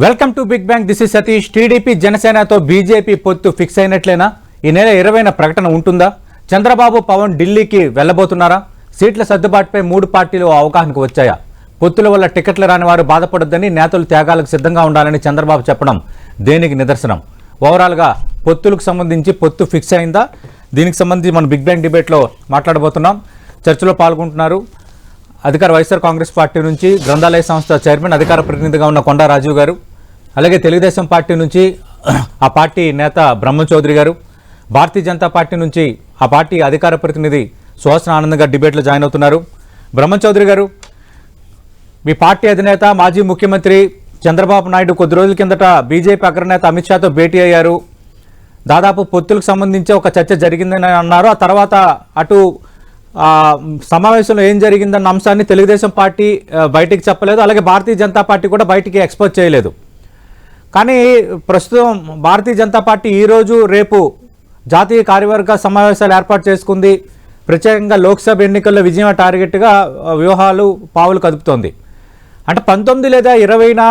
Welcome to big bang. This is Satish. TDP జనసేనతో BJP పొత్తు fix అయినట్లేనా? ఈ నెల 20న ప్రకటన ఉంటుందా? చంద్రబాబు పవన్ ఢిల్లీకి వెళ్లబోతున్నారా? సీట్ల సర్దుబాటుపై మూడు పార్టీలు అవగాహనకు వచ్చాయా? పొత్తుల వల్ల టికెట్లు రాని వారు బాధపడొద్దని, నేతలు త్యాగాలకు సిద్ధంగా ఉండాలని చంద్రబాబు చెప్పడం దేనికి నిదర్శనం? ఓవరాల్గా పొత్తులకు సంబంధించి పొత్తు ఫిక్స్ అయిందా? దీనికి సంబంధించి మనం బిగ్ బ్యాంగ్ డిబేట్లో మాట్లాడబోతున్నాం. చర్చలో పాల్గొంటున్నారు అధికార వైఎస్ఆర్ కాంగ్రెస్ పార్టీ నుంచి గ్రంథాలయ సంస్థ చైర్మన్, అధికార ప్రతినిధిగా ఉన్న కొండా రాజీవ్ గారు, అలాగే తెలుగుదేశం పార్టీ నుంచి ఆ పార్టీ నేత బ్రహ్మచౌదరి గారు, భారతీయ జనతా పార్టీ నుంచి ఆ పార్టీ అధికార ప్రతినిధి సుహాస్ ఆనంద్ గారు డిబేట్లో జాయిన్ అవుతున్నారు. బ్రహ్మచౌదరి గారు, మీ పార్టీ అధినేత మాజీ ముఖ్యమంత్రి చంద్రబాబు నాయుడు కొద్ది రోజుల కిందట బీజేపీ అగ్రనేత అమిత్ షాతో భేటీ అయ్యారు. దాదాపు పొత్తులకు సంబంధించి ఒక చర్చ జరిగిందని అన్నారు. ఆ తర్వాత అటు సమావేశంలో ఏం జరిగిందన్న అంశాన్ని తెలుగుదేశం పార్టీ బయటికి చెప్పలేదు, అలాగే భారతీయ జనతా పార్టీ కూడా బయటికి ఎక్స్పోజ్ చేయలేదు. కానీ ప్రస్తుతం భారతీయ జనతా పార్టీ ఈరోజు రేపు జాతీయ కార్యవర్గ సమావేశాలు ఏర్పాటు చేసుకుంది. ప్రత్యేకంగా లోక్సభ ఎన్నికల్లో విజయం టార్గెట్గా వ్యూహాలు పావులు కదుపుతోంది. అంటే 19 లేదా 20న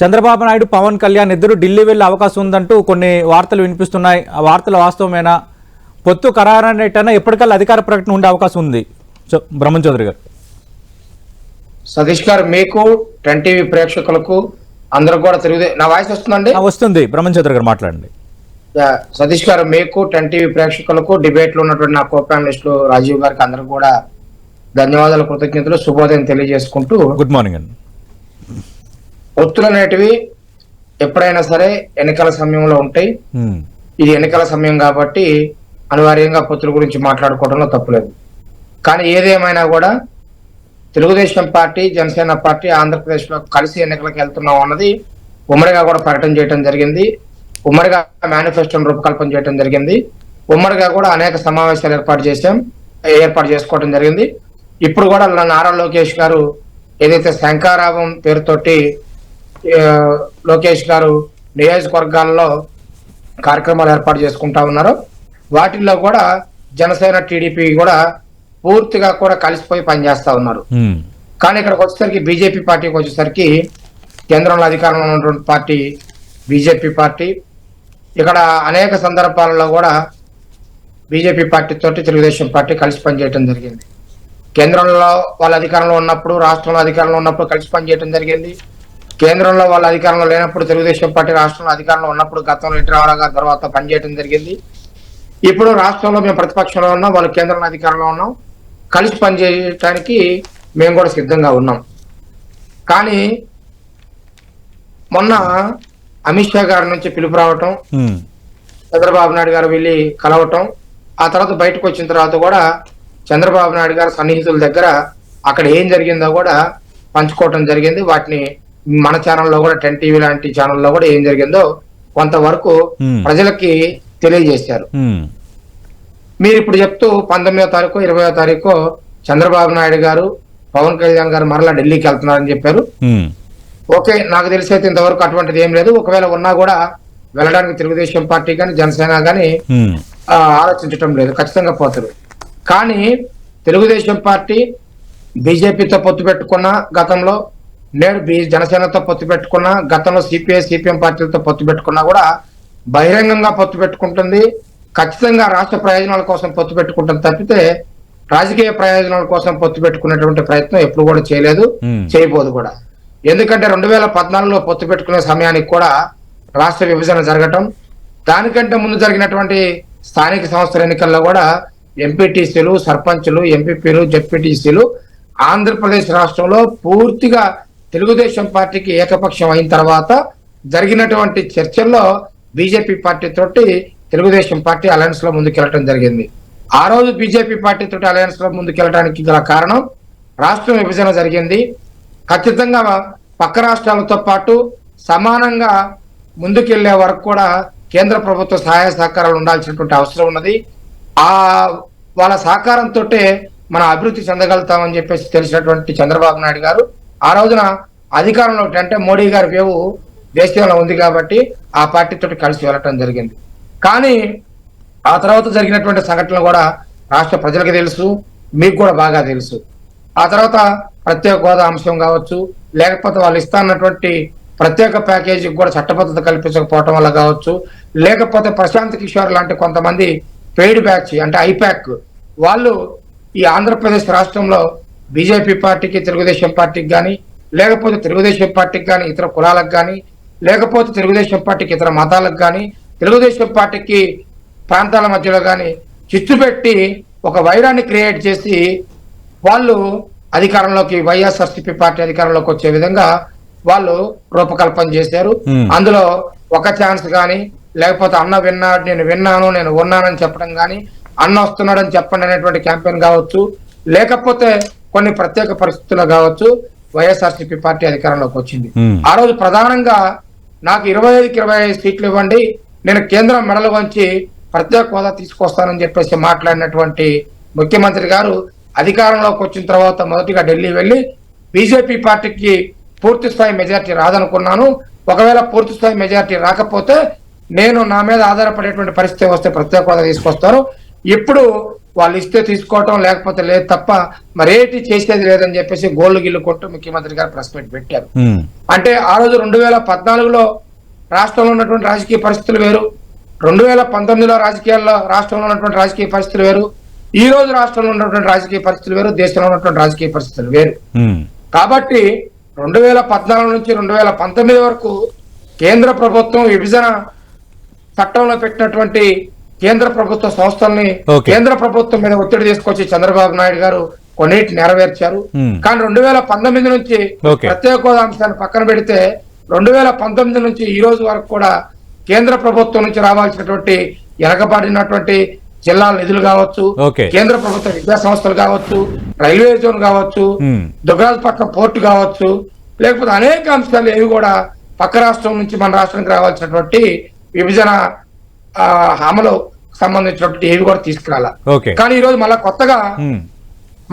చంద్రబాబు నాయుడు, పవన్ కళ్యాణ్ ఇద్దరు ఢిల్లీ వెళ్ళే అవకాశం ఉందంటూ కొన్ని వార్తలు వినిపిస్తున్నాయి. ఆ వార్తల వాస్తవమేనా? పొత్తు ఖరారైనా ఎప్పటికల్లా అధికార ప్రకటన ఉండే అవకాశం ఉంది? బ్రహ్మచౌదరి గారు. సతీష్ గారు, మీకు 10 టీవీ ప్రేక్షకులకు అందరూ కూడా నా వాయిస్ వస్తుందండి? వస్తుంది. బ్రహ్మచౌదరి గారు మాట్లాడండి. సతీష్ గారు, మీకు 10 టీవీ ప్రేక్షకులకు, డిబేట్ లో ఉన్నటువంటి నా కో ప్యానలిస్టులు రాజీవ్ గారికి అందరూ కూడా ధన్యవాదాలు, కృతజ్ఞతలు, శుభోదయం తెలియజేసుకుంటూ, గుడ్ మార్నింగ్ అండి. పొత్తులు అనేటివి ఎప్పుడైనా సరే ఎన్నికల సమయంలో ఉంటాయి. ఇది ఎన్నికల సమయం కాబట్టి అనివార్యంగా పొత్తుల గురించి మాట్లాడుకోవడంలో తప్పులేదు. కానీ ఏదేమైనా కూడా తెలుగుదేశం పార్టీ, జనసేన పార్టీ ఆంధ్రప్రదేశ్ లో కలిసి ఎన్నికలకు వెళ్తున్నాం అన్నది ఉమ్మడిగా కూడా ప్రకటన చేయడం జరిగింది. ఉమ్మడిగా మేనిఫెస్టోను రూపకల్పన చేయడం జరిగింది. ఉమ్మడిగా కూడా అనేక సమావేశాలు ఏర్పాటు చేసుకోవడం జరిగింది. ఇప్పుడు కూడా నారా లోకేష్ గారు ఏదైతే శంఖారావం పేరుతోటి లోకేష్ గారు నియోజకవర్గాల్లో కార్యక్రమాలు ఏర్పాటు చేసుకుంటా ఉన్నారో వాటిల్లో కూడా జనసేన, టీడీపీ కూడా పూర్తిగా కూడా కలిసిపోయి పనిచేస్తా ఉన్నారు. కానీ ఇక్కడికి వచ్చేసరికి బీజేపీ పార్టీకి వచ్చేసరికి కేంద్రంలో అధికారంలో ఉన్నటువంటి పార్టీ బీజేపీ పార్టీ ఇక్కడ అనేక సందర్భాలలో కూడా బీజేపీ పార్టీ తోటి తెలుగుదేశం పార్టీ కలిసి పనిచేయడం జరిగింది. కేంద్రంలో వాళ్ళ అధికారంలో ఉన్నప్పుడు, రాష్ట్రంలో అధికారంలో ఉన్నప్పుడు కలిసి పనిచేయడం జరిగింది. కేంద్రంలో వాళ్ళ అధికారంలో లేనప్పుడు తెలుగుదేశం పార్టీ రాష్ట్రంలో అధికారంలో ఉన్నప్పుడు గతంలో ఎన్టీ రామారావు గారి తర్వాత పనిచేయడం జరిగింది. ఇప్పుడు రాష్ట్రంలో మేము ప్రతిపక్షంలో ఉన్నాం, వాళ్ళు కేంద్రంలో అధికారంలో ఉన్నాం, కలిసి పనిచేయడానికి మేము కూడా సిద్ధంగా ఉన్నాం. కానీ మొన్న అమిత్ షా గారి నుంచి పిలుపు రావటం, చంద్రబాబు నాయుడు గారు వెళ్ళి కలవటం, ఆ తర్వాత బయటకు వచ్చిన తర్వాత కూడా చంద్రబాబు నాయుడు గారు సన్నిహితుల దగ్గర అక్కడ ఏం జరిగిందో కూడా పంచుకోవటం జరిగింది. వాటిని మన ఛానల్లో కూడా 10 టీవీ లాంటి ఛానల్లో కూడా ఏం జరిగిందో కొంతవరకు ప్రజలకి తెలియజేశారు. మీరు ఇప్పుడు చెప్తూ 19వ తారీఖు 20వ తారీఖు చంద్రబాబు నాయుడు గారు, పవన్ కళ్యాణ్ గారు మరలా ఢిల్లీకి వెళ్తున్నారని చెప్పారు. ఓకే, నాకు తెలిసి అయితే ఇంతవరకు అటువంటిది ఏం లేదు. ఒకవేళ ఉన్నా కూడా వెళ్ళడానికి తెలుగుదేశం పార్టీ కానీ జనసేన కానీ ఆలోచించటం లేదు, ఖచ్చితంగా పోతారు. కానీ తెలుగుదేశం పార్టీ బీజేపీతో పొత్తు పెట్టుకున్న గతంలో, నేడు జనసేనతో పొత్తు పెట్టుకున్న గతంలో, సిపిఐ సిపిఎం పార్టీలతో పొత్తు పెట్టుకున్నా కూడా బహిరంగంగా పొత్తు పెట్టుకుంటుంది. ఖచ్చితంగా రాష్ట్ర ప్రయోజనాల కోసం పొత్తు పెట్టుకుంటుంది తప్పితే రాజకీయ ప్రయోజనాల కోసం పొత్తు పెట్టుకునేటువంటి ప్రయత్నం ఎప్పుడు కూడా చేయలేదు, చేయబోదు కూడా. ఎందుకంటే 2014లో పొత్తు పెట్టుకునే సమయానికి కూడా రాష్ట్ర విభజన జరగటం, దానికంటే ముందు జరిగినటువంటి స్థానిక సంస్థల ఎన్నికల్లో కూడా ఎంపీటీసీలు, సర్పంచులు, ఎంపీపీలు, జెడ్పీటీసీలు ఆంధ్రప్రదేశ్ రాష్ట్రంలో పూర్తిగా తెలుగుదేశం పార్టీకి ఏకపక్షం అయిన తర్వాత జరిగినటువంటి చర్చల్లో బీజేపీ పార్టీ తోటి తెలుగుదేశం పార్టీ అలయన్స్ లో ముందుకెళ్లడం జరిగింది. ఆ రోజు బీజేపీ పార్టీ తోటి అలయన్స్ లో ముందుకెళ్ళడానికి గల కారణం రాష్ట్రం విభజన జరిగింది. ఖచ్చితంగా పక్క రాష్ట్రాలతో పాటు సమానంగా ముందుకెళ్లే వరకు కూడా కేంద్ర ప్రభుత్వ సహాయ సహకారాలు ఉండాల్సినటువంటి అవసరం ఉన్నది. వాళ్ళ సహకారంతో మనం అభివృద్ధి చెందగలుగుతామని చెప్పేసి తెలిసినటువంటి చంద్రబాబు నాయుడు గారు ఆ రోజున అధికారంలో అంటే మోడీ గారి వేవు దేశంలో ఉంది కాబట్టి ఆ పార్టీతో కలిసి వెళ్ళటం జరిగింది. కానీ ఆ తర్వాత జరిగినటువంటి సంఘటనలు కూడా రాష్ట్ర ప్రజలకు తెలుసు, మీకు కూడా బాగా తెలుసు. ఆ తర్వాత ప్రత్యేక హోదా అంశం కావచ్చు, లేకపోతే వాళ్ళు ఇస్తానన్నటువంటి ప్రత్యేక ప్యాకేజీకి కూడా చట్టబద్ధత కల్పించకపోవటం వల్ల కావచ్చు, లేకపోతే ప్రశాంత్ కిషోర్ లాంటి కొంతమంది పెయిడ్ బ్యాచ్ అంటే ఐపాక్ వాళ్ళు ఈ ఆంధ్రప్రదేశ్ రాష్ట్రంలో బీజేపీ పార్టీకి, తెలుగుదేశం పార్టీకి కానీ, లేకపోతే తెలుగుదేశం పార్టీకి కానీ, ఇతర కులాలకు కానీ, లేకపోతే తెలుగుదేశం పార్టీకి ఇతర మతాలకు కానీ, తెలుగుదేశం పార్టీకి ప్రాంతాల మధ్యలో కానీ చిచ్చు పెట్టి ఒక వైరాన్ని క్రియేట్ చేసి వాళ్ళు అధికారంలోకి, వైఎస్ఆర్సీపీ పార్టీ అధికారంలోకి వచ్చే విధంగా వాళ్ళు రూపకల్పన చేశారు. అందులో ఒక ఛాన్స్ కానీ, లేకపోతే అన్న విన్నాడు, నేను ఉన్నానని చెప్పడం కానీ, అన్న వస్తున్నాడని చెప్పండి అనేటువంటి క్యాంపెయిన్ కావచ్చు, లేకపోతే కొన్ని ప్రత్యేక పరిస్థితుల్లో కావచ్చు వైఎస్ఆర్సీపీ పార్టీ అధికారంలోకి వచ్చింది. ఆ రోజు ప్రధానంగా నాకు 25కి 25 సీట్లు ఇవ్వండి, నేను కేంద్రం మెడలు వంచి ప్రత్యేక హోదా తీసుకొస్తానని చెప్పేసి మాట్లాడినటువంటి ముఖ్యమంత్రి గారు అధికారంలోకి వచ్చిన తర్వాత మొదటిగా ఢిల్లీ వెళ్లి బీజేపీ పార్టీకి పూర్తి స్థాయి మెజార్టీ రాదనుకున్నాను, ఒకవేళ పూర్తి స్థాయి మెజార్టీ రాకపోతే నేను నా మీద ఆధారపడేటువంటి పరిస్థితి వస్తే ప్రత్యేక హోదా తీసుకొస్తారు, ఇప్పుడు వాళ్ళు ఇస్తే తీసుకోవటం లేకపోతే లేదు తప్ప మరేటి చేసేది లేదని చెప్పేసి గోళ్లు గిల్లు కొట్టు ముఖ్యమంత్రి గారు ప్రెస్ మీట్ పెట్టారు. అంటే ఆ రోజు 2014లో రాష్ట్రంలో ఉన్నటువంటి రాజకీయ పరిస్థితులు వేరు, 2019లో రాష్ట్రంలో ఉన్నటువంటి రాజకీయ పరిస్థితులు వేరు, ఈ రోజు రాష్ట్రంలో ఉన్నటువంటి రాజకీయ పరిస్థితులు వేరు, దేశంలో ఉన్నటువంటి రాజకీయ పరిస్థితులు వేరు. కాబట్టి 2014 నుంచి 2019 వరకు కేంద్ర ప్రభుత్వం విభజన చట్టంలో పెట్టినటువంటి కేంద్ర ప్రభుత్వ సంస్థల్ని కేంద్ర ప్రభుత్వం మీద ఒత్తిడి తీసుకొచ్చి చంద్రబాబు నాయుడు గారు కొన్నిటి నెరవేర్చారు. కానీ 2019 నుంచి ప్రత్యేక హోదా అంశాన్ని పక్కన పెడితే 2019 నుంచి ఈ రోజు వరకు కూడా కేంద్ర ప్రభుత్వం నుంచి రావాల్సినటువంటి వెనకబడినటువంటి జిల్లాల నిధులు కావచ్చు, కేంద్ర ప్రభుత్వ విద్యా సంస్థలు కావచ్చు, రైల్వే జోన్ కావచ్చు, దుగ్గరాజపట్నం పోర్టు కావచ్చు, లేకపోతే అనేక అంశాలు ఏవి కూడా పక్క రాష్ట్రం నుంచి మన రాష్ట్రానికి రావాల్సినటువంటి విభజన హామీలో సంబంధించినటువంటి ఏవి కూడా తీసుకురాల. కానీ ఈ రోజు మళ్ళా కొత్తగా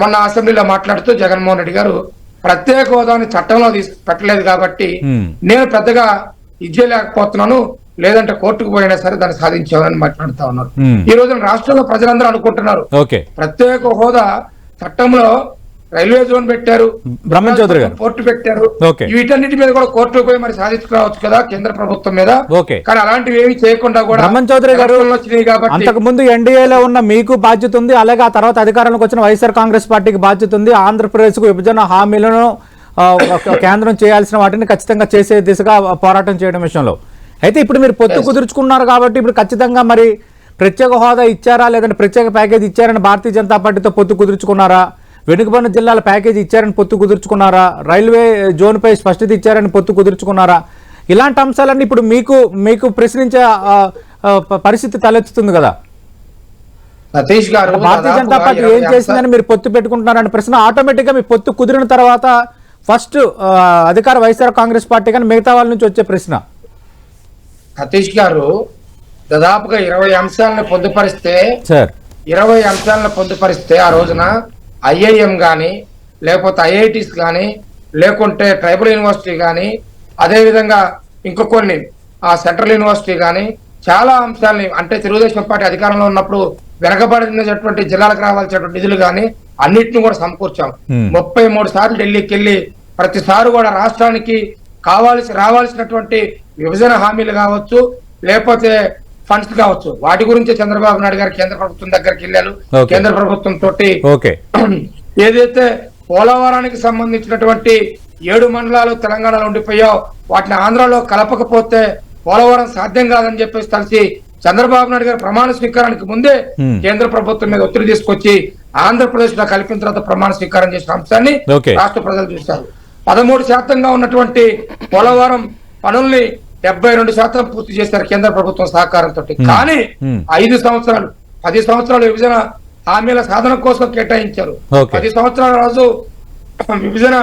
మొన్న అసెంబ్లీలో మాట్లాడుతూ జగన్మోహన్ రెడ్డి గారు ప్రత్యేక హోదాని చట్టంలో పెట్టలేదు కాబట్టి నేను పెద్దగా ఇచ్చేయలేకపోతున్నాను, లేదంటే కోర్టుకు పోయినా సరే దాన్ని సాధించామని మాట్లాడుతా ఉన్నారు. ఈ రోజు రాష్ట్రంలో ప్రజలందరూ అనుకుంటున్నారు ప్రత్యేక హోదా చట్టంలో రైల్వే జోన్ పెట్టారు, బ్రహ్మచౌదరి గారు పోర్టు పెట్టారు, వీటన్నిటి మీద కూడా కోర్టుకు పోయి మరి సాధించుకోవచ్చు కదా కేంద్ర ప్రభుత్వం మీద. కానీ అలాంటివి ఏమి చేయకుండా కూడా బ్రహ్మచౌదరి గారు అంతకు ముందు ఎన్డీఏలో ఉన్న మీకు బాధ్యత ఉంది, అలాగే ఆ తర్వాత అధికారంలోకి వచ్చిన వైఎస్ఆర్ కాంగ్రెస్ పార్టీకి బాధ్యత ఉంది. ఆంధ్రప్రదేశ్ కు విభజన హామీలను కేంద్రం చేయాల్సిన వాటిని ఖచ్చితంగా చేసే దిశగా పోరాటం చేయడం విషయంలో. అయితే ఇప్పుడు మీరు పొత్తు కుదుర్చుకున్నారు కాబట్టి ఇప్పుడు ఖచ్చితంగా మరి ప్రత్యేక హోదా ఇచ్చారా, లేదంటే ప్రత్యేక ప్యాకేజ్ ఇచ్చారని భారతీయ జనతా పార్టీతో పొత్తు కుదుర్చుకున్నారా, వెనుకబడిన జిల్లాల ప్యాకేజీ ఇచ్చారని పొత్తు కుదుర్చుకున్నారా, రైల్వే జోన్ పై స్పష్టత ఇచ్చారని పొత్తు కుదుర్చుకున్నారా, ఇలాంటి అంశాలన్నీ ఇప్పుడు మీకు ప్రశ్నించే పరిస్థితి తలెత్తుతుంది కదా. సతీష్ గారు భారతీయ జనతా పార్టీ ఏం చేసిందని మీరు పొత్తు పెట్టుకుంటున్నారనే ప్రశ్న ఆటోమేటిక్ గా మీ పొత్తు కుదిరిన తర్వాత ఫస్ట్ అధికార వైఎస్ఆర్ కాంగ్రెస్ పార్టీ కానీ మిగతా వాళ్ళ నుంచి వచ్చే ప్రశ్న. సతీష్ గారు దాదాపుగా 20 అంశాలను పొందుపరిస్తే 20 అంశాలను పొందుపరిస్తే ఆ రోజున ఐఐఎం కానీ, లేకపోతే ఐఐటీస్ కానీ, లేకుంటే ట్రైబల్ యూనివర్సిటీ కానీ, అదేవిధంగా ఇంకో కొన్ని సెంట్రల్ యూనివర్సిటీ కానీ చాలా అంశాలని, అంటే తెలుగుదేశం పార్టీ అధికారంలో ఉన్నప్పుడు వెనకబడినటువంటి జిల్లాలకు రావాల్సినటువంటి నిధులు కానీ అన్నిటిని కూడా సమకూర్చాం. 33 సార్లు ఢిల్లీకి వెళ్ళి ప్రతిసారి కూడా రాష్ట్రానికి రావాల్సినటువంటి విభజన హామీలు కావచ్చు, లేకపోతే ఫండ్స్ కావచ్చు, వాటి గురించి చంద్రబాబు నాయుడు గారు కేంద్ర ప్రభుత్వం దగ్గరికి వెళ్ళారు. కేంద్ర ప్రభుత్వం తోటి ఏదైతే పోలవరానికి సంబంధించినటువంటి 7 మండలాలు తెలంగాణలో ఉండిపోయావు వాటిని ఆంధ్రాలో కలపకపోతే పోలవరం సాధ్యం కాదని చెప్పేసి కలిసి చంద్రబాబు నాయుడు గారు ప్రమాణ స్వీకారానికి ముందే కేంద్ర ప్రభుత్వం మీద ఒత్తిడి తీసుకొచ్చి ఆంధ్రప్రదేశ్ లో కలిపిన తర్వాత ప్రమాణ స్వీకారం చేసిన అంశాన్ని రాష్ట్ర ప్రజలు చూశారు. 13% ఉన్నటువంటి పోలవరం పనుల్ని 72% పూర్తి చేశారు కేంద్ర ప్రభుత్వం సహకారంతో. కానీ 5 సంవత్సరాలు 10 సంవత్సరాలు విభజన హామీల సాధన కోసం కేటాయించారు. 10 సంవత్సరాల రోజు విభజన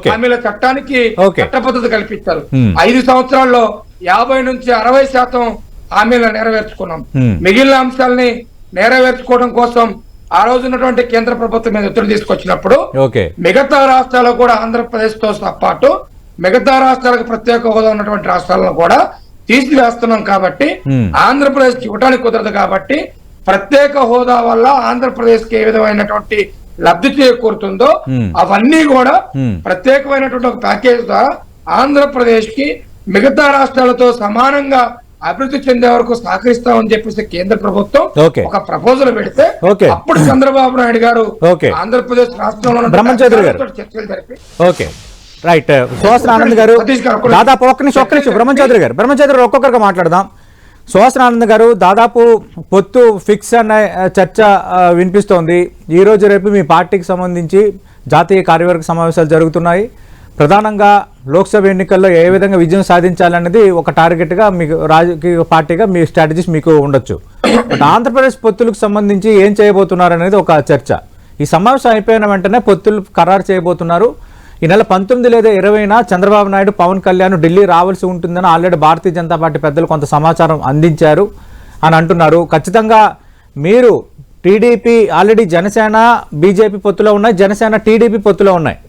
హామీల చట్టానికి చట్టబద్ధత కల్పించారు. 5 సంవత్సరాల్లో 50 నుంచి 60% హామీలను నెరవేర్చుకున్నాం. మిగిలిన అంశాలని నెరవేర్చుకోవడం కోసం ఆ రోజు ఉన్నటువంటి కేంద్ర ప్రభుత్వం మీద ఒత్తిడి తీసుకొచ్చినప్పుడు మిగతా రాష్ట్రాలు కూడా ఆంధ్రప్రదేశ్ తో పాటు మిగతా రాష్ట్రాలకు ప్రత్యేక హోదా ఉన్నటువంటి రాష్ట్రాలను కూడా తీసివేస్తున్నాం. కాబట్టి ఆంధ్రప్రదేశ్ కి ఇవ్వడానికి కుదరదు. కాబట్టి ప్రత్యేక హోదా వల్ల ఆంధ్రప్రదేశ్ కి ఏ విధమైనటువంటి లబ్ధి చేకూరుతుందో అవన్నీ కూడా ప్రత్యేకమైనటువంటి ఒక ప్యాకేజ్ ద్వారా ఆంధ్రప్రదేశ్ కి మిగతా రాష్ట్రాలతో సమానంగా అభివృద్ధి చెందే వరకు సహకరిస్తామని చెప్పేసి కేంద్ర ప్రభుత్వం ఒక ప్రపోజల్ పెడితే అప్పుడు చంద్రబాబు నాయుడు గారు ఆంధ్రప్రదేశ్ రాష్ట్రంలో బ్రహ్మచౌదరి గారు చర్చలు జరిపి రైట్ సుహాసన ఆనంద్ గారు దాదాపు ఒక్క నిమిషం బ్రహ్మచౌదరి గారు ఒక్కొక్కరిగా మాట్లాడదాం. సుహాసన ఆనంద్ గారు, దాదాపు పొత్తు ఫిక్స్ అన్న చర్చ వినిపిస్తోంది. ఈ రోజు రేపు మీ పార్టీకి సంబంధించి జాతీయ కార్యవర్గ సమావేశాలు జరుగుతున్నాయి. ప్రధానంగా లోక్సభ ఎన్నికల్లో ఏ విధంగా విజయం సాధించాలనేది ఒక టార్గెట్గా మీకు రాజకీయ పార్టీగా మీ స్ట్రాటజీస్ మీకు ఉండొచ్చు. బట్ ఆంధ్రప్రదేశ్ పొత్తులకు సంబంధించి ఏం చేయబోతున్నారు అనేది ఒక చర్చ. ఈ సమావేశం అయిపోయిన వెంటనే పొత్తులు ఖరారు చేయబోతున్నారు. ఈ నెల 19 లేదా 20న చంద్రబాబు నాయుడు, పవన్ కళ్యాణ్ ఢిల్లీ రావాల్సి ఉంటుందని ఆల్రెడీ భారతీయ జనతా పార్టీ పెద్దలు కొంత సమాచారం అందించారు అని అంటున్నారు. ఖచ్చితంగా మీరు టీడీపీ ఆల్రెడీ జనసేన బీజేపీ పొత్తులో ఉన్నాయి, జనసేన టీడీపీ పొత్తులో ఉన్నాయి.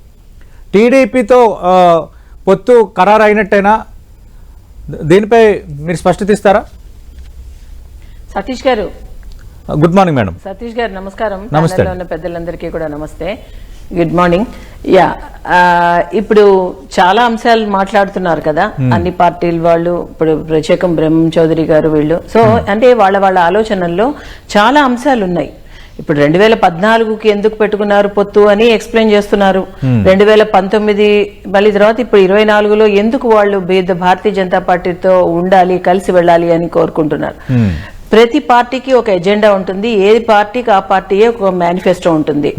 టీడీపీతో పొత్తు ఖరారు అయినట్టేనా? దీనిపై మీరు స్పష్టత ఇస్తారా? సతీష్ గారు గుడ్ మార్నింగ్ మేడం. సతీష్ గారు నమస్కారం. నమస్తే. ఉన్న పెద్దలందరికీ కూడా నమస్తే, గుడ్ మార్నింగ్. ఇప్పుడు చాలా అంశాలు మాట్లాడుతున్నారు కదా అన్ని పార్టీల వాళ్ళు. ఇప్పుడు ప్రత్యేకం బ్రహ్మచౌదరి గారు వీళ్ళు. సో అంటే వాళ్ళ ఆలోచనల్లో చాలా అంశాలు ఉన్నాయి. ఇప్పుడు 2014కి ఎందుకు పెట్టుకున్నారు పొత్తు అని ఎక్స్ప్లెయిన్ చేస్తున్నారు. 2019 మళ్ళీ తర్వాత ఇప్పుడు 24లో ఎందుకు వాళ్ళు భారతీయ జనతా పార్టీతో ఉండాలి, కలిసి వెళ్ళాలి అని కోరుకుంటున్నారు. ప్రతి పార్టీకి ఒక ఎజెండా ఉంటుంది. ఏ పార్టీకి ఆ పార్టీయే ఒక మేనిఫెస్టో ఉంటుంది.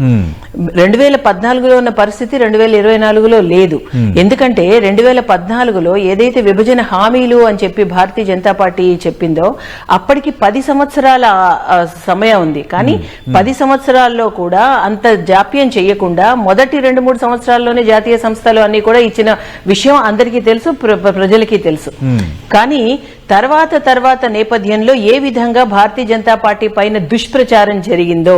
2014లో ఉన్న పరిస్థితి 2024లో లేదు. ఎందుకంటే 2014లో ఏదైతే విభజన హామీలు అని చెప్పి భారతీయ జనతా పార్టీ చెప్పిందో అప్పటికి 10 సంవత్సరాల సమయం ఉంది. కానీ 10 సంవత్సరాల్లో కూడా అంత జాప్యం చేయకుండా మొదటి 2-3 సంవత్సరాల్లోనే జాతీయ సంస్థలు అన్ని కూడా ఇచ్చిన విషయం అందరికీ తెలుసు, ప్రజలకి తెలుసు. కానీ తర్వాత నేపథ్యంలో ఏ విధంగా భారతీయ జనతా పార్టీ పైన దుష్ప్రచారం జరిగిందో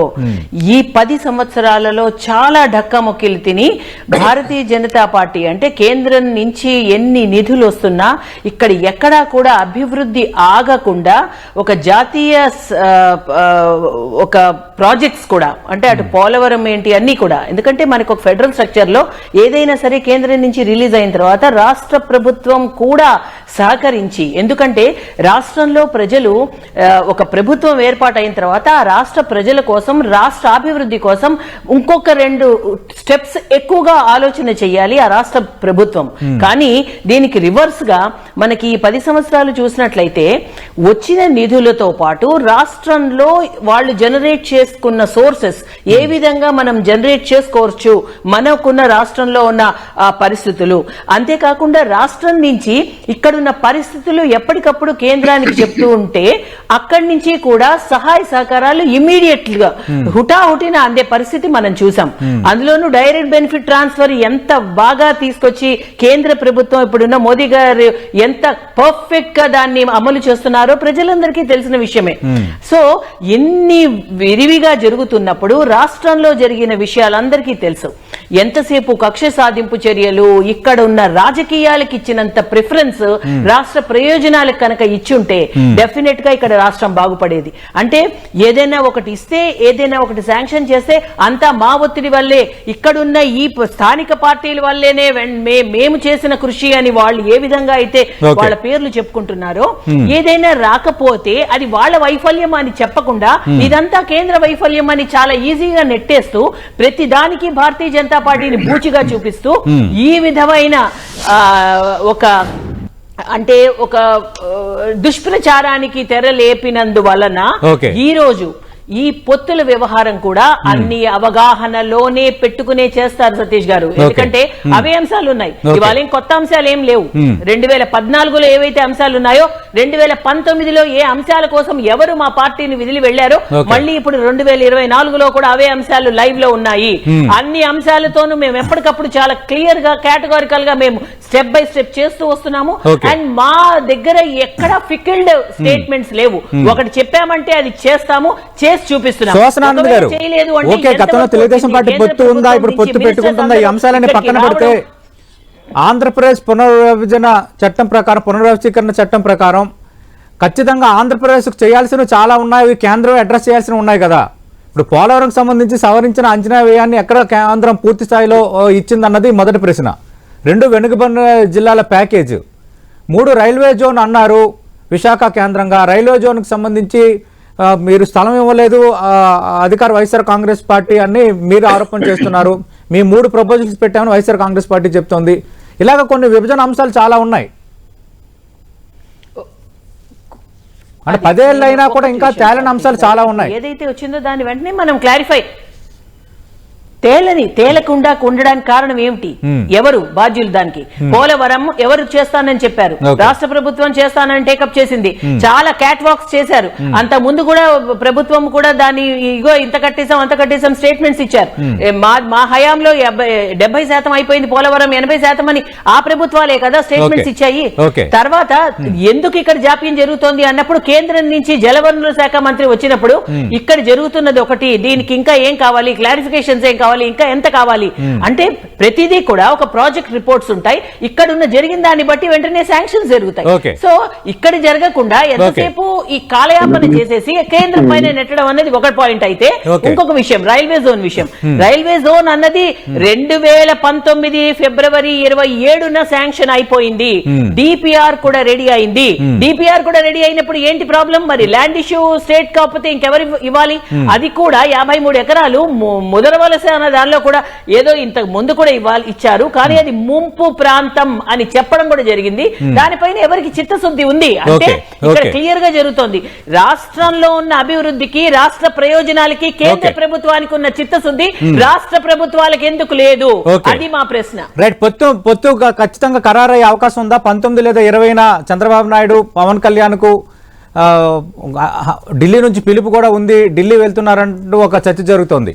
ఈ 10 సంవత్సరాలలో చాలా ఢక్కమొక్కిలు తిని భారతీయ జనతా పార్టీ అంటే కేంద్రం నుంచి ఎన్ని నిధులు వస్తున్నా ఇక్కడ ఎక్కడా కూడా అభివృద్ధి ఆగకుండా ఒక జాతీయ ఒక ప్రాజెక్ట్స్ కూడా అంటే అటు పోలవరం ఏంటి అన్ని కూడా. ఎందుకంటే మనకు ఒక ఫెడరల్ స్ట్రక్చర్ లో ఏదైనా సరే కేంద్రం నుంచి రిలీజ్ అయిన తర్వాత రాష్ట్ర ప్రభుత్వం కూడా సహకరించి, ఎందుకంటే రాష్ట్రంలో ప్రజలు ఒక ప్రభుత్వం ఏర్పాటైన తర్వాత ఆ రాష్ట్ర ప్రజల కోసం, రాష్ట్ర అభివృద్ధి కోసం ఇంకొక 2 స్టెప్స్ ఎక్కువగా ఆలోచన చేయాలి ఆ రాష్ట్ర ప్రభుత్వం. కానీ దీనికి రివర్స్ గా మనకి ఈ 10 సంవత్సరాలు చూసినట్లయితే వచ్చిన నిధులతో పాటు రాష్ట్రంలో వాళ్ళు జనరేట్ చేసుకున్న సోర్సెస్ ఏ విధంగా మనం జనరేట్ చేసుకోవచ్చు మనకున్న రాష్ట్రంలో ఉన్న పరిస్థితులు, అంతేకాకుండా రాష్ట్రం నుంచి ఇక్కడున్న పరిస్థితులు ఎప్పటికప్పుడు కేంద్రానికి చెప్తూ ఉంటే అక్కడి నుంచి కూడా సహాయ సహకారాలు ఇమ్మీడియట్ గా హుటాహుటిన అందే పరిస్థితి మనం చూసాం. అందులోనూ డైరెక్ట్ బెనిఫిట్ ట్రాన్స్ఫర్ ఎంత బాగా తీసుకొచ్చి కేంద్ర ప్రభుత్వం ఇప్పుడున్న మోదీ గారు ఎంత పర్ఫెక్ట్ గా దాన్ని అమలు చేస్తున్నారో ప్రజలందరికీ తెలిసిన విషయమే. సో ఎన్ని విరివిగా జరుగుతున్నప్పుడు రాష్ట్రంలో జరిగిన విషయాలందరికీ తెలుసు. ఎంతసేపు కక్ష సాధింపు చర్యలు, ఇక్కడ ఉన్న రాజకీయాలకు ఇచ్చినంత ప్రిఫరెన్స్ రాష్ట్ర ప్రయోజనాలకు కనుక ఇచ్చుంటే డెఫినెట్ గా ఇక్కడ రాష్ట్రం బాగుపడేది. అంటే ఏదైనా ఒకటి ఇస్తే, ఏదైనా ఒకటి శాంక్షన్ చేస్తే అంతా మా ఒత్తిడి వల్లే, ఇక్కడున్న ఈ స్థానిక పార్టీల వల్లేనే మేము చేసిన కృషి అని వాళ్ళు ఏ విధంగా అయితే వాళ్ళ పేర్లు చెప్పుకుంటున్నారో, ఏదైనా రాకపోతే అది వాళ్ళ వైఫల్యం అని చెప్పకుండా ఇదంతా కేంద్ర వైఫల్యం అని చాలా ఈజీగా నెట్టేస్తూ ప్రతి దానికి భారతీయ జనతా పార్టీని బూచిగా చూపిస్తూ ఈ విధమైన ఒక దుష్ప్రచారానికి తెరలేపినందువలన ఈ రోజు ఈ పొత్తుల వ్యవహారం కూడా అన్ని అవగాహనలోనే పెట్టుకునే చేస్తారు సతీష్ గారు. ఎందుకంటే అవే అంశాలు ఉన్నాయి, ఇవాళ కొత్త అంశాలు ఏం లేవు. 2014లో ఏవైతే అంశాలు ఉన్నాయో 2019లో ఏ అంశాల కోసం ఎవరు మా పార్టీని విదిలి వెళ్లారో మళ్ళీ ఇప్పుడు 2024లో కూడా అవే అంశాలు లైవ్ లో ఉన్నాయి. అన్ని అంశాలతోనూ మేము ఎప్పటికప్పుడు చాలా క్లియర్ గా కేటగారికల్ గా మేము స్టెప్ బై స్టెప్ చేస్తూ వస్తున్నాము. అండ్ మా దగ్గర ఎక్కడ ఫికిల్డ్ స్టేట్మెంట్స్ లేవు. ఒకటి చెప్పామంటే అది చేస్తాము, సుహాసనానంద్ గారు, ఓకే, గతంలో తెలుగుదేశం పార్టీ పొత్తు ఉందా, ఇప్పుడు పొత్తు పెట్టుకుంటుందా, ఈ అంశాలని పక్కన పెడితే ఆంధ్రప్రదేశ్ పునర్విభజన చట్టం ప్రకారం, పునర్వ్యవస్థీకరణ చట్టం ప్రకారం ఖచ్చితంగా ఆంధ్రప్రదేశ్ చేయాల్సినవి చాలా ఉన్నాయి, కేంద్రం అడ్రస్ చేయాల్సినవి ఉన్నాయి కదా. ఇప్పుడు పోలవరం సంబంధించి సవరించిన అంచనా వ్యయాన్ని ఎక్కడ కేంద్రం పూర్తి స్థాయిలో ఇచ్చిందన్నది మొదటి ప్రశ్న. 2 వెనుకబడిన జిల్లాల ప్యాకేజ్, 3 రైల్వే జోన్ అన్నారు విశాఖ కేంద్రంగా. రైల్వే జోన్కి సంబంధించి మీరు స్థలం ఇవ్వలేదు అధికార వైఎస్ఆర్ కాంగ్రెస్ పార్టీ అని మీరు ఆరోపణ చేస్తున్నారు. మీ 3 ప్రపోజల్స్ పెట్టామని వైఎస్ఆర్ కాంగ్రెస్ పార్టీ చెప్తోంది. ఇలాగ కొన్ని విభజన అంశాలు చాలా ఉన్నాయి. అంటే 10 ఏళ్ళు అయినా కూడా ఇంకా తేలని అంశాలు చాలా ఉన్నాయి. ఏదైతే వచ్చిందో దాన్ని వెంటనే మనం క్లారిఫై తేలకుండా ఉండడానికి కారణం ఏమిటి, ఎవరు బాధ్యులు దానికి? పోలవరం ఎవరు చేస్తానని చెప్పారు, రాష్ట్ర ప్రభుత్వం చేస్తానని టేకప్ చేసింది, చాలా క్యాట్ వాక్స్ చేశారు. అంత ముందు కూడా ప్రభుత్వం కూడా దాన్ని ఇగో ఇంత కట్టేసాం అంత కట్టేసాం స్టేట్మెంట్స్ ఇచ్చారు. మా హయాంలో 70% అయిపోయింది పోలవరం, 80% అని ఆ ప్రభుత్వాలే కదా స్టేట్మెంట్స్ ఇచ్చాయి. తర్వాత ఎందుకు ఇక్కడ జాప్యం జరుగుతోంది అన్నప్పుడు కేంద్రం నుంచి జలవనరుల శాఖ మంత్రి వచ్చినప్పుడు ఇక్కడ జరుగుతున్నది ఒకటి, దీనికి ఇంకా ఏం కావాలి, క్లారిఫికేషన్స్ ఏం కావాలి, ఇంకా ఎంత కావాలి అంటే ప్రతిదీ కూడా ఒక ప్రాజెక్ట్ రిపోర్ట్స్ ఉంటాయి. ఇక్కడ ఉన్న జరిగిన దాన్ని బట్టి వెంటనే శాంక్షన్స్ జరుగుతాయి. సో ఇక్కడ జరగకుండా ఎంతసేపు ఈ కాలయాపన చేసేసి కేంద్రం పైన నెట్టడం అనేది ఒక పాయింట్ అయితే, ఇంకొక విషయం రైల్వే జోన్ విషయం. రైల్వే జోన్ అన్నది 2019 ఫిబ్రవరి 27న శాంక్షన్ అయిపోయింది. డిపిఆర్ కూడా రెడీ అయింది. డిపిఆర్ కూడా రెడీ అయినప్పుడు ఏంటి ప్రాబ్లం? మరి ల్యాండ్ ఇష్యూ స్టేట్ కాకపోతే ఇంకెవరు ఇవ్వాలి? అది కూడా 53 ఎకరాలు ముదరవలస అన్న దానిలో కూడా ఏదో ఇంతకు ముందు కూడా ఇచ్చారు, కానీ అది ముంపు ప్రాంతం అని చెప్పడం కూడా జరిగింది. దానిపైన ఎవరికి చిత్తశుద్ధి ఉంది అంటే ఇక్కడ క్లియర్ గా జరుగుతోంది. రాష్ట్రంలో ఉన్న అభివృద్ధికి, రాష్ట్ర ప్రయోజనాలకి కేంద్ర ప్రభుత్వానికి ఉన్న చిత్తశుద్ధి రాష్ట్ర ప్రభుత్వాలకు ఎందుకు లేదు? అది మా ప్రశ్న. రైట్. పొత్తు ఖచ్చితంగా ఖరారయ్యే అవకాశం ఉందా? 19 లేదా 20న చంద్రబాబు నాయుడు పవన్ కళ్యాణ్ కు ఢిల్లీ నుంచి పిలుపు కూడా ఉంది, ఢిల్లీ వెళ్తున్నారంటూ ఒక చర్చ జరుగుతోంది.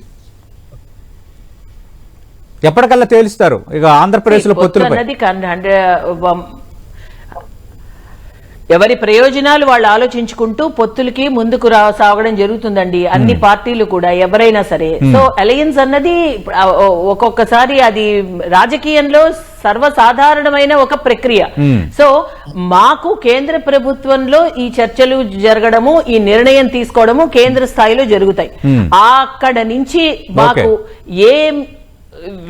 ఎప్పటికల్లా తేలుస్తారు ఇక ఆంధ్రప్రదేశ్ లో పొత్తులపై? ఎవరి ప్రయోజనాలు వాళ్ళు ఆలోచించుకుంటూ పొత్తులకి ముందుకు సాగడం జరుగుతుందండి అన్ని పార్టీలు కూడా, ఎవరైనా సరే. సో అలయన్స్ అన్నది ఒక్కొక్కసారి అది రాజకీయంలో సర్వసాధారణమైన ఒక ప్రక్రియ. సో మాకు కేంద్ర ప్రభుత్వంలో ఈ చర్చలు జరగడము, ఈ నిర్ణయం తీసుకోవడము కేంద్ర స్థాయిలో జరుగుతాయి. అక్కడ నుంచి మాకు ఏం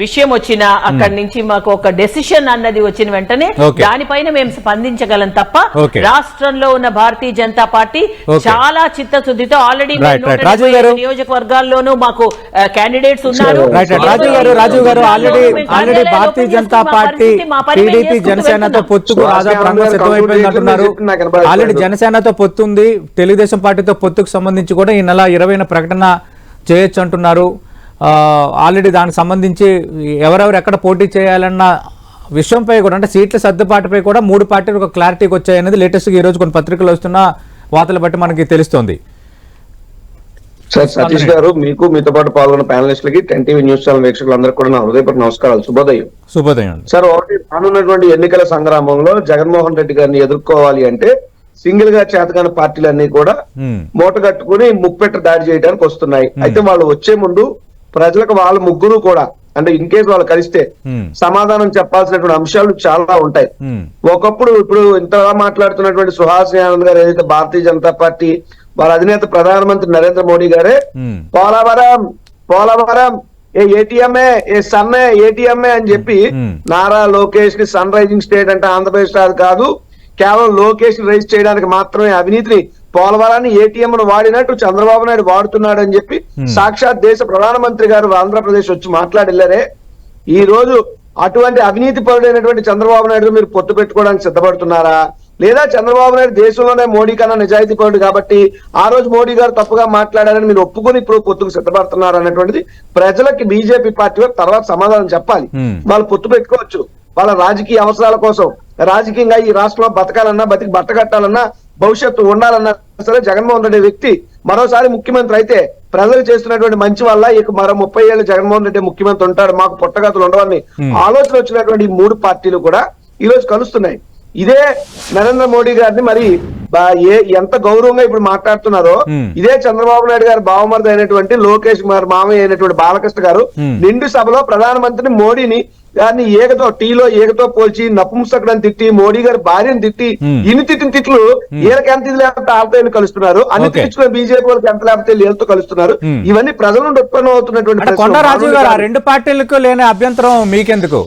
విషయం వచ్చినా అక్కడి నుంచి మాకు ఒక డెసిషన్ అన్నది వచ్చిన వెంటనే దానిపైన మేము స్పందించగలం తప్ప రాష్ట్రంలో ఉన్న భారతీయ జనతా పార్టీ చాలా చిత్తశుద్ధితో ఆల్రెడీ నియోజకవర్గాల్లోనూ మాకు క్యాండిడేట్స్ ఉన్నారు. రాజు గారు already Bharatiya Janata party TDP జనసేనతో పొత్తుకు దాదాపు సిద్ధమైపోయింది అంటున్నారు. ఆల్రెడీ జనసేనతో పొత్తుంది, తెలుగుదేశం పార్టీతో పొత్తుకు సంబంధించి కూడా ఈ నెల 20న ప్రకటన చేయొచ్చు అంటున్నారు. ఆల్రెడీ దానికి సంబంధించి ఎవరెవరు ఎక్కడ పోటీ చేయాలన్న విషయంపై కూడా, అంటే సీట్ల సర్దుబాటుపై కూడా 3 పార్టీలు ఒక క్లారిటీకి వచ్చాయనేది లేటెస్ట్గా ఈరోజు కొన్ని పత్రికలు వస్తున్న వార్తలు బట్టి మనకి తెలుస్తోంది. సార్ సతీష్ గారు, మీకు మీతో పాటు పాల్గొన్న ప్యానలిస్టులకి 10 టీవీ న్యూస్ ఛానల్ వీక్షకులందరూ కూడా నా హృదయపూర్వక నమస్కారాలు. శుభోదయం సార్. ఒకటి, రానున్నటువంటి ఎన్నికల సంగ్రామంలో జగన్మోహన్ రెడ్డి గారిని ఎదుర్కోవాలి అంటే సింగిల్ గా చేతకాని పార్టీలన్నీ కూడా మూట కట్టుకుని ముప్పెట్ట దాడి చేయడానికి వస్తున్నాయి. అయితే వాళ్ళు వచ్చే ముందు ప్రజలకు వాళ్ళ ముగ్గురు కూడా, అంటే ఇన్ కేసు వాళ్ళు కలిస్తే సమాధానం చెప్పాల్సినటువంటి అంశాలు చాలా ఉంటాయి. ఒకప్పుడు ఇప్పుడు ఇంతగా మాట్లాడుతున్నటువంటి సుహాసిని ఆనంద్ గారు ఏదైతే భారతీయ జనతా పార్టీ వాళ్ళ అధినేత ప్రధానమంత్రి నరేంద్ర మోడీ గారే పోలవరం ఏటీఎంఏ సన్నే ఏటీఎంఏ అని చెప్పి నారా లోకేష్ కి సన్ రైజింగ్ స్టేట్ అంటే ఆంధ్రప్రదేశ్ అది కాదు, కేవలం లోకేష్ రైజ్ చేయడానికి మాత్రమే అవినీతిని పోలవరాన్ని ఏటీఎం ను వాడినట్టు చంద్రబాబు నాయుడు వాడుతున్నాడు అని చెప్పి సాక్షాత్ దేశ ప్రధానమంత్రి గారు ఆంధ్రప్రదేశ్ వచ్చి మాట్లాడలేరే. ఈ రోజు అటువంటి అవినీతి పరుడైనటువంటి చంద్రబాబు నాయుడు మీరు పొత్తు పెట్టుకోవడానికి సిద్ధపడుతున్నారా? లేదా చంద్రబాబు నాయుడు దేశంలోనే మోడీ కన్నా నిజాయితీ పరుడు కాబట్టి ఆ రోజు మోడీ గారు తప్పుగా మాట్లాడారని మీరు ఒప్పుకొని ఇప్పుడు పొత్తుకు సిద్ధపడుతున్నారు అన్నటువంటిది ప్రజలకి బీజేపీ పార్టీ తర్వాత సమాధానం చెప్పాలి. వాళ్ళు పొత్తు పెట్టుకోవచ్చు వాళ్ళ రాజకీయ అవసరాల కోసం, రాజకీయంగా ఈ రాష్ట్రంలో బతకాలన్నా, బతికి బట్ట కట్టాలన్నా, భవిష్యత్తు ఉండాలన్నా సరే జగన్మోహన్ రెడ్డి వ్యక్తి మరోసారి ముఖ్యమంత్రి అయితే ప్రజలు చేస్తున్నటువంటి మంచి వల్ల ఇక మరో 30 ఏళ్ళు జగన్మోహన్ రెడ్డి ముఖ్యమంత్రి ఉంటాడు, మాకు పుట్టగతులు ఉండవని ఆలోచన వచ్చినటువంటి ఈ 3 పార్టీలు కూడా ఈ రోజు కలుస్తున్నాయి. ఇదే నరేంద్ర మోడీ గారిని మరి ఎంత గౌరవంగా ఇప్పుడు మాట్లాడుతున్నారో ఇదే చంద్రబాబు నాయుడు గారు బావమరిది అయినటువంటి లోకేష్ మామయ్య అయినటువంటి బాలకృష్ణ గారు నిండు సభలో ప్రధానమంత్రిని మోడీని గారిని టీలో ఏగతో పోల్చి నపుంసకుడని తిట్టి, మోడీ గారి భార్యను తిట్టి, ఇన్ని తిట్టిన తిట్లు వీళ్ళకి ఎంత ఇది లేకపోతే వాళ్ళతో కలుస్తున్నారు, అన్ని తిట్టుకున్న బీజేపీ వాళ్ళకి ఎంత లేకపోతే వీళ్ళతో కలుస్తున్నారు. ఇవన్నీ ప్రజల నుండి ఉత్పన్నం అవుతున్నటువంటి కొండరాజు గారు 2 పార్టీలకు లేని అభ్యంతరం మీకెందుకు?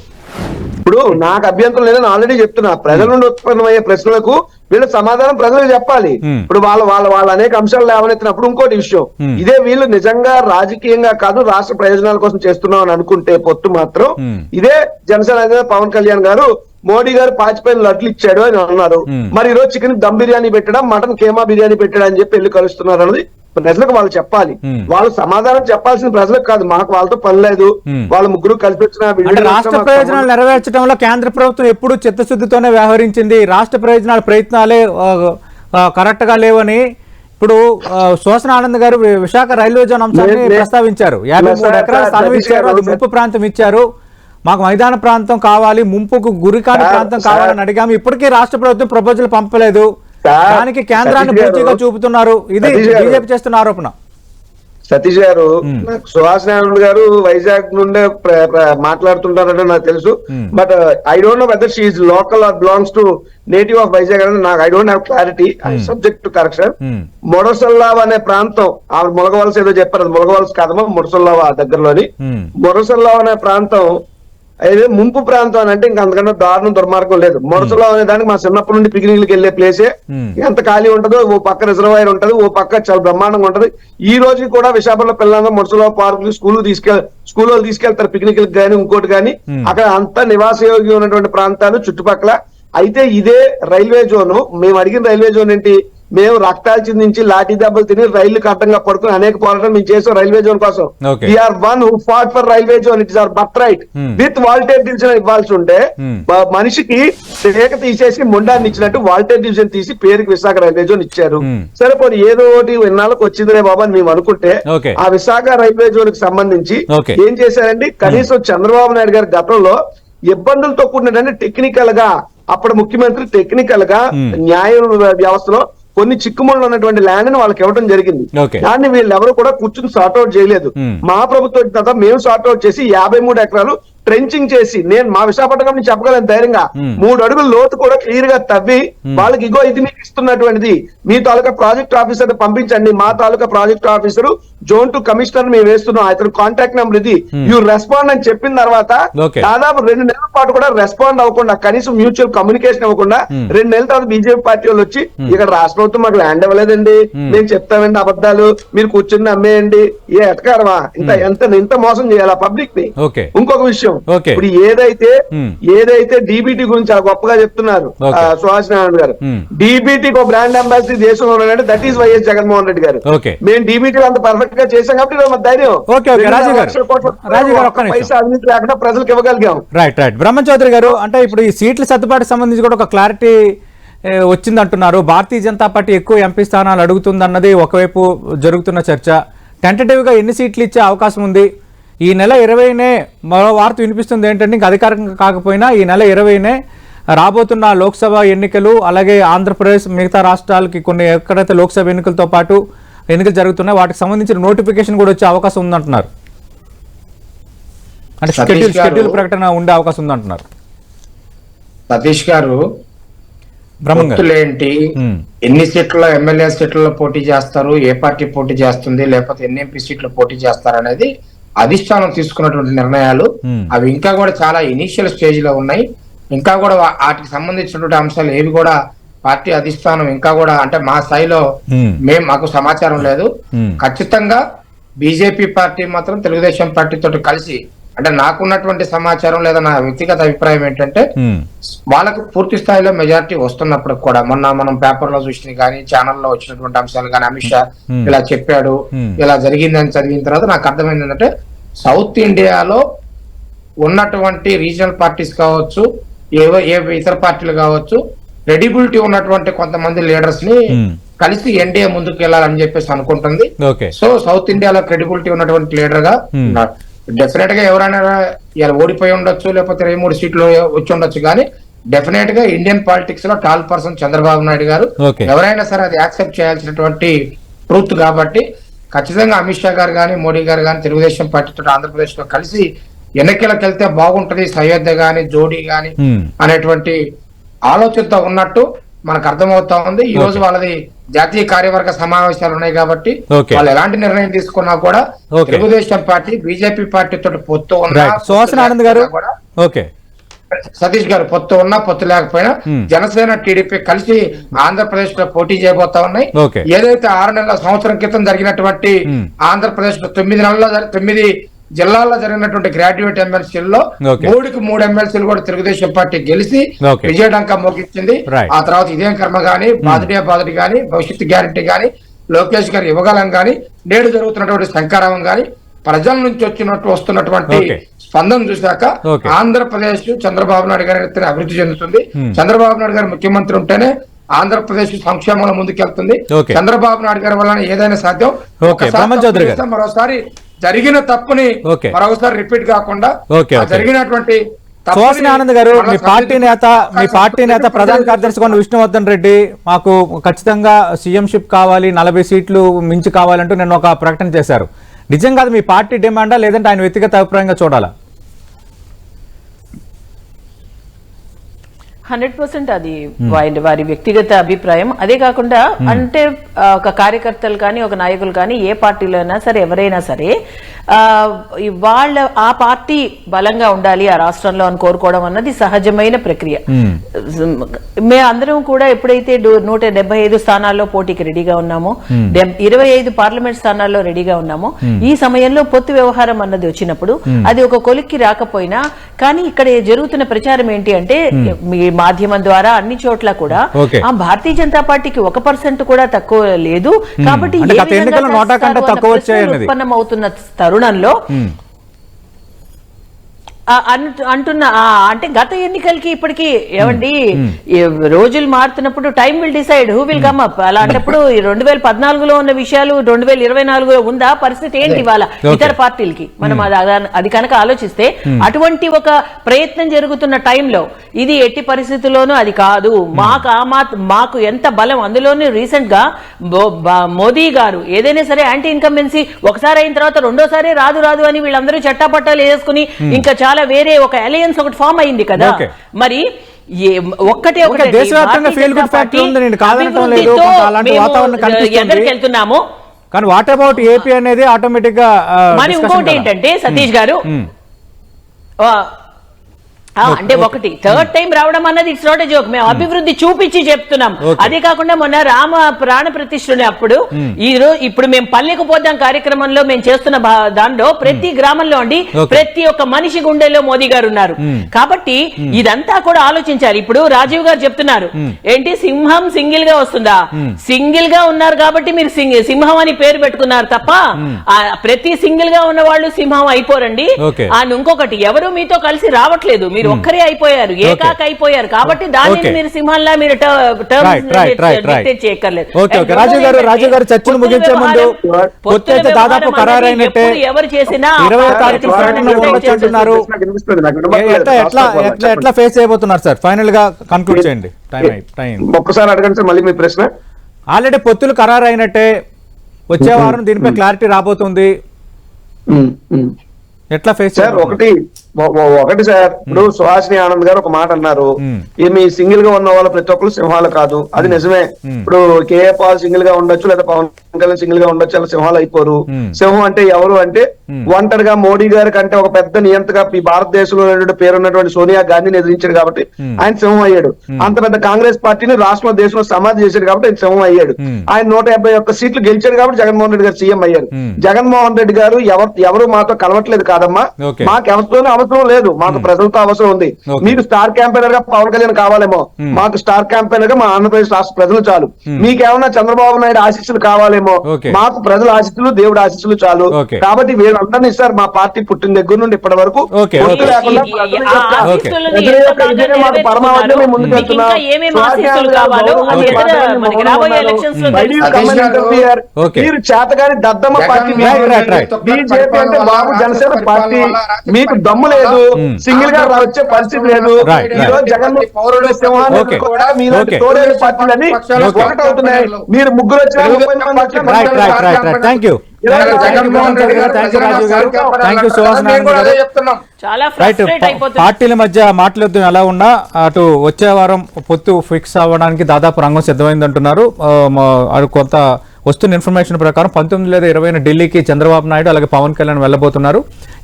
ఇప్పుడు నాకు అభ్యంతరం లేదని ఆల్రెడీ చెప్తున్నా. ప్రజల నుండి ఉత్పన్నమయ్యే ప్రశ్నలకు వీళ్ళ సమాధానం ప్రజలకు చెప్పాలి. ఇప్పుడు వాళ్ళ అనేక అంశాలు లేవనెత్తినప్పుడు ఇంకోటి విషయం, ఇదే వీళ్ళు నిజంగా రాజకీయంగా కాదు రాష్ట్ర ప్రయోజనాల కోసం చేస్తున్నాం అని అనుకుంటే పొత్తు మాత్రం ఇదే జనసేన అధినేత పవన్ కళ్యాణ్ గారు మోడీ గారు పాచిపోయిన లడ్లు ఇచ్చాడు అని అన్నారు. మరి ఈ రోజు చికెన్ దమ్ బిర్యానీ పెట్టడం, మటన్ కేమా బిర్యానీ పెట్టడం అని చెప్పి వెళ్ళి కలుస్తున్నారు అన్నది ప్రజలకు వాళ్ళు చెప్పాలి. వాళ్ళు సమాధానం చెప్పాల్సిన ప్రజలకు కాదు, మాకు వాళ్ళతో పని లేదు. వాళ్ళ ముగ్గురు కలిపి అంటే రాష్ట్ర ప్రయోజనాలు నెరవేర్చడంలో కేంద్ర ప్రభుత్వం ఎప్పుడు చిత్తశుద్ధితోనే వ్యవహరించింది. రాష్ట్ర ప్రయత్నాలే కరెక్ట్ గా లేవని ఇప్పుడు శోషణ ఆనంద్ గారు విశాఖ రైల్వే జోన్ అంశాన్ని ప్రస్తావించారు. 53 ఎకరాల స్థలం ఇచ్చారు, అది ముంపు ప్రాంతం ఇచ్చారు, మాకు మైదాన ప్రాంతం కావాలి, ముంపుకు గురికాని ప్రాంతం కావాలని అడిగాము. ఇప్పటికీ రాష్ట్ర ప్రభుత్వం ప్రపోజల్ పంపలేదు. దానికి కేంద్రాన్ని పూర్తిగా చూపుతున్నారు. ఇది బీజేపీ చేస్తున్న ఆరోపణ. సతీష్ గారు, సుహాస్ నారాయణ గారు వైజాగ్ నుండే మాట్లాడుతుంటారంటే నాకు తెలుసు. But I don't know whether she is local or belongs to native of Vizag అని నాకు I don't have clarity. Subject to correction. మొడసల్లావ్ అనే ప్రాంతం, ఆవిడ ములగవలస ఏదో చెప్పారు, అది ములగవలస కాదమ్మా, మొడసల్లావ్ దగ్గరలోని. మొడసల్లావ్ అనే ప్రాంతం అయితే ముంపు ప్రాంతం అని అంటే ఇంకా అంతకన్నా దారుణం దుర్మార్గం లేదు. మొడసలో అనే దానికి మా చిన్నప్పటి నుండి పిక్నిక్లకు వెళ్లే ప్లేసే. ఎంత ఖాళీ ఉంటుందో, ఓ పక్క రిజర్వాయర్ ఉంటది, ఓ పక్క చాలా బ్రహ్మాండంగా ఉంటది. ఈ రోజుకి కూడా విశాఖపట్నం పిల్లలందరూ మొడసలో పార్కులు స్కూల్ తీసుకెళ్తారు పిక్నిక్లకు కానీ ఇంకోటి కానీ. అక్కడ అంతా నివాసయోగ్యం ఉన్నటువంటి ప్రాంతాలు చుట్టుపక్కల. అయితే ఇదే రైల్వే జోన్, మేము అడిగిన రైల్వే జోన్ ఏంటి, మేము రక్తాలు చిందించి లాఠీ దెబ్బలు తిని రైళ్లకు అడ్డంగా పడుకుని అనేక పోరాటం మేము చేసాం రైల్వే జోన్ కోసం. We are one who fought for railway zone, it is our birthright. With Waltair division ఇవ్వాల్సి ఉంటే మనిషికి రేఖ తీసేసి ముండాన్ని ఇచ్చినట్టు వాల్టేర్ డివిజన్ తీసి పేరుకి విశాఖ రైల్వే జోన్ ఇచ్చారు. సరే పోనీ ఏదో ఒకటి ఇన్నాళ్ళకి వచ్చిందిరే బాబా అని మేము అనుకుంటే, ఆ విశాఖ రైల్వే జోన్ కి సంబంధించి ఏం చేశారండి, కనీసం చంద్రబాబు నాయుడు గారి గతంలో ఇబ్బందులతో కూడినటువంటి టెక్నికల్ గా, అప్పుడు ముఖ్యమంత్రి టెక్నికల్ గా న్యాయ వ్యవస్థలో కొన్ని చిక్కుముళ్ళు ఉన్నటువంటి ల్యాండ్ ని వాళ్ళకి ఇవ్వడం జరిగింది. దాన్ని వీళ్ళు ఎవరు కూడా కూర్చుని సార్ట్అవుట్ చేయలేదు. మా ప్రభుత్వం తర్వాత మేము సార్ట్అవుట్ చేసి 53 ఎకరాలు ట్రెంచింగ్ చేసి, నేను మా విశాఖపట్నం నుంచి చెప్పగలను ధైర్యంగా, 3 అడుగుల లోతు కూడా క్లియర్ గా తవ్వి వాళ్ళకి ఇగో ఇది మీకు ఇస్తున్నటువంటిది, మీ తాలూకా ప్రాజెక్ట్ ఆఫీసర్ పంపించండి, మా తాలూకా ప్రాజెక్ట్ ఆఫీసర్ జోన్ 2 కమిషనర్ మేము వేస్తున్నాం, అతను కాంటాక్ట్ నెంబర్ ఇది, యూ రెస్పాండ్ అని చెప్పిన తర్వాత దాదాపు 2 నెలల పాటు కూడా రెస్పాండ్ అవ్వకుండా, కనీసం మ్యూచువల్ కమ్యూనికేషన్ అవ్వకుండా 2 నెలల తర్వాత బీజేపీ పార్టీ వాళ్ళు వచ్చి ఇక్కడ రాష్ట్ర ప్రభుత్వం మాకు ల్యాండ్ ఇవ్వలేదండి, మేము చెప్తామండి అబద్ధాలు, మీరు కూర్చుని నమ్మేయండి, ఏ ఎటకారమా, ఇంత మోసం చేయాలా పబ్లిక్ ని. ఇంకొక విషయం, ఇప్పుడు ఏదైతే డీబీటీ గురించి చాలా గొప్పగా చెప్తున్నారు సుహాస్ నారాయణ గారు, డీబీటీకి ఒక బ్రాండ్ అంబాసిడర్ దేశంలో ఉన్నాడంటే that is YS Jaganmohan Reddy గారు. మేము డీబీటీ అంత పర్ఫెక్ట్ గా చేశాం కాబట్టి ధైర్యం పైసా అవినీతి లేకుండా ప్రజలకు ఇవ్వగలిగాం. రైట్. బ్రహ్మం చౌదరి గారు, అంటే ఇప్పుడు ఈ సీట్ల సర్దుబాటు సంబంధించి కూడా ఒక క్లారిటీ వచ్చిందంటున్నారు. భారతీయ జనతా పార్టీ ఎక్కువ ఎంపీ స్థానాలు అడుగుతుందన్నది ఒకవైపు జరుగుతున్న చర్చ. టెంటేటివ్ గా ఎన్ని సీట్లు ఇచ్చే అవకాశం ఉంది? ఈ నెల 20నే మరో వార్త వినిపిస్తుంది ఏంటంటే, ఇంకా అధికారికంగా కాకపోయినా ఈ నెల 20నే రాబోతున్న లోక్సభ ఎన్నికలు, అలాగే ఆంధ్రప్రదేశ్ మిగతా రాష్ట్రాలకి కొన్ని ఎక్కడైతే లోక్సభ ఎన్నికలతో పాటు ఎన్నికలు జరుగుతున్నాయి వాటికి సంబంధించిన నోటిఫికేషన్ కూడా వచ్చే అవకాశం ఉందంటున్నారు. అంటే షెడ్యూల్ ప్రకటన ఉండే అవకాశం ఉందంటున్నారు. సతీష్ గారు, ఏంటి, ఎన్ని సీట్ల ఎమ్మెల్యే సీట్లలో పోటీ చేస్తారు, ఏ పార్టీ పోటీ చేస్తుంది, లేకపోతే ఎన్ని ఎంపీ సీట్లు పోటీ చేస్తారు అనేది అధిష్టానం తీసుకున్నటువంటి నిర్ణయాలు. అవి ఇంకా కూడా చాలా ఇనీషియల్ స్టేజ్ లో ఉన్నాయి. ఇంకా కూడా వాటికి సంబంధించినటువంటి అంశాలు ఏవి కూడా పార్టీ అధిష్టానం ఇంకా కూడా, అంటే మా స్థాయిలో మాకు సమాచారం లేదు. ఖచ్చితంగా బీజేపీ పార్టీ మాత్రం తెలుగుదేశం పార్టీ తోటి కలిసి, అంటే నాకున్నటువంటి సమాచారం లేదా నా వ్యక్తిగత అభిప్రాయం ఏంటంటే, వాళ్ళకు పూర్తి స్థాయిలో మెజారిటీ వస్తున్నప్పుడు కూడా, మొన్న మనం పేపర్ లో చూసిన కానీ ఛానల్లో వచ్చినటువంటి అంశాలు కానీ, అమిత్ షా ఇలా చెప్పాడు, ఇలా జరిగిందని చదివిన తర్వాత నాకు అర్థమైంది ఏంటంటే, సౌత్ ఇండియాలో ఉన్నటువంటి రీజనల్ పార్టీస్ కావచ్చు, ఏ ఇతర పార్టీలు కావచ్చు, క్రెడిబిలిటీ ఉన్నటువంటి కొంతమంది లీడర్స్ ని కలిసి ఎన్డీఏ ముందుకు వెళ్ళాలని చెప్పేసి అనుకుంటుంది. సో సౌత్ ఇండియాలో క్రెడిబిలిటీ ఉన్నటువంటి లీడర్ గా డెఫినెట్ గా ఎవరైనా ఇలా ఓడిపోయి ఉండొచ్చు, లేకపోతే 23 సీట్లు వచ్చి ఉండొచ్చు, కానీ డెఫినెట్ గా ఇండియన్ పాలిటిక్స్ లో టాల్ పర్సన్ చంద్రబాబు నాయుడు గారు. ఎవరైనా సరే అది యాక్సెప్ట్ చేయాల్సినటువంటి ట్రూత్ కాబట్టి ఖచ్చితంగా అమిత్ షా గారు కానీ, మోడీ గారు కానీ తెలుగుదేశం పార్టీతో ఆంధ్రప్రదేశ్ లో కలిసి ఎన్నికలకు వెళ్తే బాగుంటది, సయోధ్య గాని జోడీ గాని అనేటువంటి ఆలోచనతో ఉన్నట్టు మనకు అర్థమవుతా ఉంది. ఈ రోజు వాళ్ళది జాతీయ కార్యవర్గ సమావేశాలు ఉన్నాయి కాబట్టి వాళ్ళు ఎలాంటి నిర్ణయం తీసుకున్నా కూడా తెలుగుదేశం పార్టీ బీజేపీ పార్టీ తోటి పొత్తు సుహాస్ ఆనంద్ గారు, ఓకే సతీష్ గారు పొత్తు ఉన్నా పొత్తు లేకపోయినా జనసేన టీడీపీ కలిసి ఆంధ్రప్రదేశ్ లో పోటీ చేయబోతా ఉన్నాయి. ఓకే. ఏదైతే 6 నెలల సంవత్సరం క్రితం జరిగినటువంటి ఆంధ్రప్రదేశ్ లో 9 జిల్లాల్లో జరిగినటువంటి గ్రాడ్యుయేట్ ఎమ్మెల్సీల్లో ఓకే. 3కి 3 ఎమ్మెల్సీలు కూడా తెలుగుదేశం పార్టీ గెలిచి ఓకే. విజయడంక మోగించింది. రైట్. ఆ తర్వాత ఇదేం కర్మ గాని బాధుడి గాని భవిష్యత్తు గ్యారంటీ గాని లోకేష్ గారు ఇవ్వగలం గాని నేడు జరుగుతున్నటువంటి శంకారావం గాని ప్రజల నుంచి వస్తున్నటువంటి ఓకే. స్పందన చూశాక ఓకే. ఆంధ్రప్రదేశ్ చంద్రబాబు నాయుడు గారి అభివృద్ధి చెందుతుంది. చంద్రబాబు నాయుడు గారు ముఖ్యమంత్రి ఉంటేనే ఆంధ్రప్రదేశ్ సంక్షేమంలో ముందుకెళ్తుంది. ఓకే. చంద్రబాబు నాయుడు గారి వల్ల ఏదైనా సాధ్యం. ఓకే. ఒకసారి బ్రహ్మం చౌదరి గారు. తప్పు మరోసారి జరిగిన తప్పుని ఓకే. మరోసారి రిపీట్ కాకుండా ఓకే. ఆ జరిగినటువంటి తప్పుని సుహాసిని ఆనంద్ గారు, మీ పార్టీ నేత ప్రధాన కార్యదర్శి కొన్న విష్ణువర్ధన్ రెడ్డి మాకు ఖచ్చితంగా సీఎంషిప్ కావాలి, 40 సీట్లు మించి కావాలంటూ నిన్న ఒక ప్రకటన చేశారు. నిజంగా అది మీ పార్టీ డిమాండా లేదంటే ఆయన వ్యక్తిగత అభిప్రాయంగా చూడాలా? 100% అది వారి వ్యక్తిగత అభిప్రాయం. అదే కాకుండా అంటే ఒక కార్యకర్తలు కానీ ఒక నాయకులు కానీ ఏ పార్టీలో అయినా సరే ఎవరైనా సరే ఆ పార్టీ బలంగా ఉండాలి ఆ రాష్ట్రంలో అని కోరుకోవడం అన్నది సహజమైన ప్రక్రియ. మేము అందరం కూడా ఎప్పుడైతే 175 స్థానాల్లో పోటీకి రెడీగా ఉన్నామో, 25 పార్లమెంట్ స్థానాల్లో రెడీగా ఉన్నామో, ఈ సమయంలో పొత్తు వ్యవహారం అన్నది వచ్చినప్పుడు అది ఒక కొలిక్కి రాకపోయినా కానీ ఇక్కడ జరుగుతున్న ప్రచారం ఏంటి అంటే మీ మాధ్యమం ద్వారా అన్ని చోట్ల కూడా ఆ భారతీయ జనతా పార్టీకి 1% కూడా తక్కువ లేదు కాబట్టి ఉత్పన్నమవుతున్న తరుణంలో అంటున్న అంటే గత ఎన్నికలకి ఇప్పటికి ఏమండి రోజులు మారుతున్నప్పుడు time will decide who will come up. అలాంటప్పుడు 2014లో ఉన్న విషయాలు 2024లో ఉందా పరిస్థితి ఏంటి వాళ్ళ ఇతర పార్టీలకి? మనం అది కనుక ఆలోచిస్తే అటువంటి ఒక ప్రయత్నం జరుగుతున్న టైంలో ఇది ఎట్టి పరిస్థితుల్లోనూ అది కాదు. మాకు ఎంత బలం, అందులోనూ రీసెంట్ గా మోదీ గారు ఏదైనా సరే యాంటీ ఇన్కంబెన్సీ ఒకసారి అయిన తర్వాత రెండోసారి రాదు అని వీళ్ళందరూ చట్టాపట్టాలు వేసుకుని ఇంకా చాలా వేరే ఒక అలయన్స్ ఒకటి ఫామ్ అయింది కదా. మరి వెళ్తున్నాము కానీ వాట్ అబౌట్ ఏపీ అనేది ఆటోమేటిక్ గా మరి ఇంకోటి ఏంటంటే సతీష్ గారు అంటే ఒకటి థర్డ్ టైం రావడం అన్నది ఇట్స్ నాట్ ఎ జోక్. మేము అభివృద్ధి చూపించి చెప్తున్నాం. అదే కాకుండా మొన్న రామ ప్రాణ ప్రతిష్ఠని అప్పుడు ఇప్పుడు మేము పల్లెకు పోదాం కార్యక్రమంలో మేము చేస్తున్న దాంట్లో ప్రతి గ్రామంలో అండి ప్రతి ఒక్క మనిషి గుండెల్లో మోదీ గారు ఉన్నారు. కాబట్టి ఇదంతా కూడా ఆలోచించాలి. ఇప్పుడు రాజీవ్ గారు చెప్తున్నారు ఏంటి సింహం సింగిల్ గా వస్తుందా? సింగిల్ గా ఉన్నారు కాబట్టి మీరు సింహం అని పేరు పెట్టుకున్నారు తప్ప ప్రతి సింగిల్ గా ఉన్న వాళ్ళు సింహం అయిపోరండి. ఇంకొకటి ఎవరు మీతో కలిసి రావట్లేదు, మీరు ఒక్కరే అయిపోయారు, ఏకాక అయిపోయారు. కాబట్టి దాన్ని మీరు సింహంలా మీరు చేయక్కర్లేదు. ఎవరు చేసినా ఎట్లా ఫేస్ చేయబోతున్నారు సార్? ఫైనల్ గా కంక్లూడ్ చేయండి. ఒక్కసారి అడగండి సార్ మళ్ళీ మీ ప్రశ్న. ఆల్రెడీ పొత్తులు ఖరారు అయినట్టే, వచ్చే వారం దీనిపై క్లారిటీ రాబోతుంది. ఎట్లా ఫేస్ సార్? ఒకటి సార్, ఇప్పుడు సుహాసిని ఆనంద్ గారు ఒక మాట అన్నారు, మీ సింగిల్ గా ఉన్న వాళ్ళు ప్రతి ఒక్కరు సింహాలు కాదు. అది నిజమే. ఇప్పుడు కేఏ పాల్ సింగిల్ గా ఉండొచ్చు, లేదా పవన్ కళ్యాణ్ సింగిల్ గా ఉండొచ్చు, అలా సింహాలు అయిపోరు. సింహం అంటే ఎవరు అంటే ఒంటరిగా మోడీ గారి కంటే ఒక పెద్ద నియంతగా ఈ భారతదేశంలో పేరున్నటువంటి సోనియా గాంధీని ఎదిరించాడు కాబట్టి ఆయన సింహం అయ్యాడు. అంత పెద్ద కాంగ్రెస్ పార్టీని రాష్ట్రంలో దేశంలో సమాధి చేశాడు కాబట్టి ఆయన సింహం అయ్యాడు. ఆయన 151 సీట్లు గెలిచాడు కాబట్టి జగన్మోహన్ రెడ్డి గారు సీఎం అయ్యారు. జగన్మోహన్ రెడ్డి గారు ఎవరు మాతో కలవట్లేదు కాదమ్మా, మాకు ఎవరితోనే అవసరం లేదు, మాకు ప్రజలతో అవసరం ఉంది. మీకు స్టార్ క్యాంపెయినర్ గా పవన్ కళ్యాణ్ కావాలేమో, మాకు స్టార్ క్యాంపెయినర్ గా మా ఆంధ్రప్రదేశ్ రాష్ట్ర ప్రజలు చాలు. మీకేమన్నా చంద్రబాబు నాయుడు ఆశీస్సులు కావాలేమో, మాకు ప్రజల ఆశీస్సులు దేవుడి ఆశీస్సులు చాలు. కాబట్టి వీళ్ళందరినీ ఇస్తారు మా పార్టీ పుట్టిన దగ్గర నుండి ఇప్పటి వరకు మాకు పరమావధి మేము ముందుకు వెళ్తున్నాం. మీరు చేతగాని దద్దమ్మ పార్టీ బీజేపీ అంటే బాబు జనసేన పార్టీ, మీకు దమ్ము లేదు, సింగిల్ గా వచ్చే పరిస్థితి లేదు. ఈ రోజు జగన్మోహన్ సింహాన్ని కూడా మీరు తోడేరు పార్టీలని ఒకటవుతున్నాయి. మీరు ముగ్గురు వచ్చిన పార్టీల మధ్య మాట్లాడుతూ ఎలా ఉన్నా అటు వచ్చే వారం పొత్తు ఫిక్స్ అవ్వడానికి దాదాపు రంగం సిద్ధమైంది అంటున్నారు. కొంత వస్తున్న ఇన్ఫర్మేషన్ ప్రకారం 19 లేదా 20 ఢిల్లీకి చంద్రబాబు నాయుడు అలాగే పవన్ కళ్యాణ్ వెళ్ళబోతున్నారు.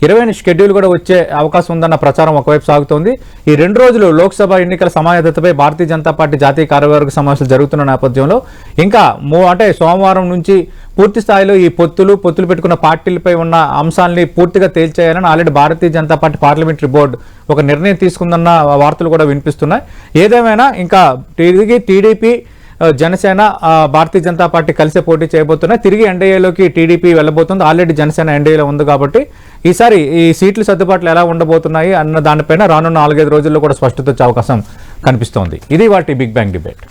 20 షెడ్యూల్ కూడా వచ్చే అవకాశం ఉందన్న ప్రచారం ఒకవైపు సాగుతోంది. ఈ 2 రోజులు లోక్సభ ఎన్నికల సమాయత్తతపై భారతీయ జనతా పార్టీ జాతీయ కార్యవర్గ సమావేశాలు జరుగుతున్న నేపథ్యంలో ఇంకా అంటే సోమవారం నుంచి పూర్తి స్థాయిలో ఈ పొత్తులు పెట్టుకున్న పార్టీలపై ఉన్న అంశాలని పూర్తిగా తేల్చేయాలని already Bharatiya Janata party parliamentary board ఒక నిర్ణయం తీసుకుందన్న వార్తలు కూడా వినిపిస్తున్నాయి. ఏదేమైనా ఇంకా టీడీపీ జనసేన భారతీయ జనతా పార్టీ కలిసే పోటీ చేయబోతున్నాయి. తిరిగి ఎన్డీఏలోకి టీడీపీ వెళ్ళబోతుంది. ఆల్రెడీ జనసేన ఎన్డీఏలో ఉంది కాబట్టి ఈసారి ఈ సీట్ల సర్దుబాట్లు ఎలా ఉండబోతున్నాయి అన్న దానిపైన రానున్న 4-5 రోజుల్లో కూడా స్పష్టత వచ్చే అవకాశం కనిపిస్తోంది. ఇది వాటి బిగ్ బ్యాంగ్ డిబేట్.